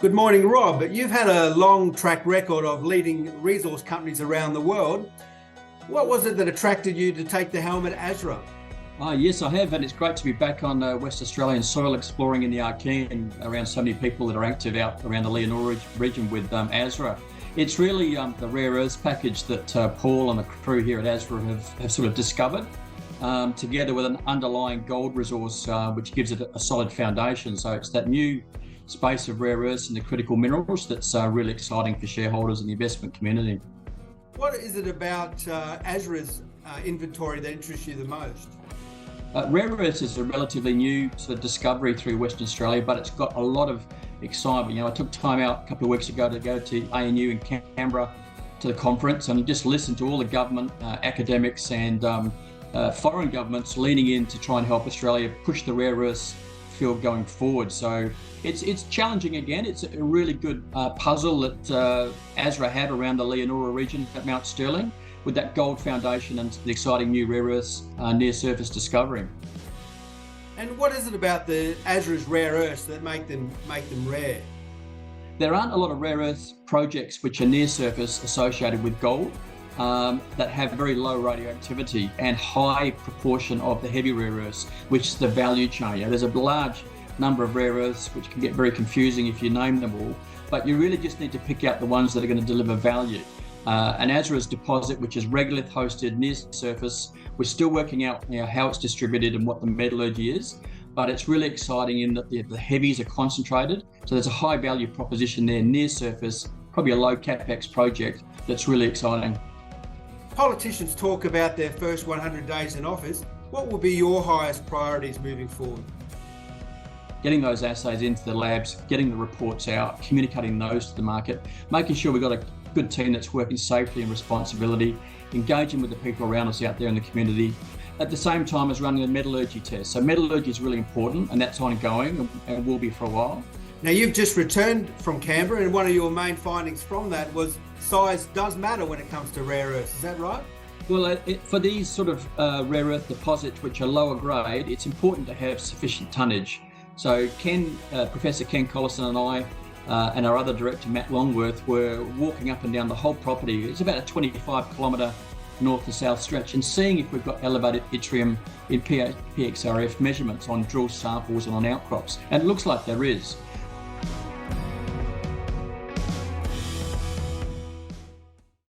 Good morning, Rob. You've had a long track record of leading resource companies around the world. What was it that attracted you to take the helm at Asra? Yes, I have, and it's great to be back on West Australian soil exploring in the Archean around so many people that are active out around the Leonora region with Asra. It's really the rare earths package that Paul and the crew here at Asra have sort of discovered, together with an underlying gold resource, which gives it a solid foundation. So it's that new space of rare earths and the critical minerals that's really exciting for shareholders and the investment community. What is it about Asra's inventory that interests you the most? Rare earths is a relatively new sort of discovery through Western Australia, but it's got a lot of excitement. I took time out a couple of weeks ago to go to ANU in Canberra to the conference and just listen to all the government, academics and foreign governments leaning in to try and help Australia push the rare earths field going forward. So it's challenging again. It's a really good puzzle that Asra had around the Leonora region at Mount Sterling, with that gold foundation and the exciting new rare earths near surface discovery. And what is it about the Asra's rare earths that make them rare? There aren't a lot of rare earths projects which are near surface associated with gold that have very low radioactivity and high proportion of the heavy rare earths, which is the value chain. There's a large number of rare earths which can get very confusing if you name them all, but you really just need to pick out the ones that are going to deliver value. And Asra's deposit, which is regolith hosted near surface, we're still working out how it's distributed and what the metallurgy is, but it's really exciting in that the heavies are concentrated. So there's a high value proposition there near surface, probably a low capex project that's really exciting. Politicians talk about their first 100 days in office. What will be your highest priorities moving forward? Getting those assays into the labs, getting the reports out, communicating those to the market, making sure we've got a good team that's working safely and responsibility, engaging with the people around us out there in the community, at the same time as running a metallurgy test. So metallurgy is really important, and that's ongoing and will be for a while. Now, you've just returned from Canberra, and one of your main findings from that was size does matter when it comes to rare earths. Is that right? Well, for these sort of rare earth deposits which are lower grade, it's important to have sufficient tonnage. So Professor Ken Collison and I and our other director, Matt Longworth, were walking up and down the whole property. It's about a 25-kilometre north to south stretch, and seeing if we've got elevated yttrium in PXRF measurements on drill samples and on outcrops. And it looks like there is.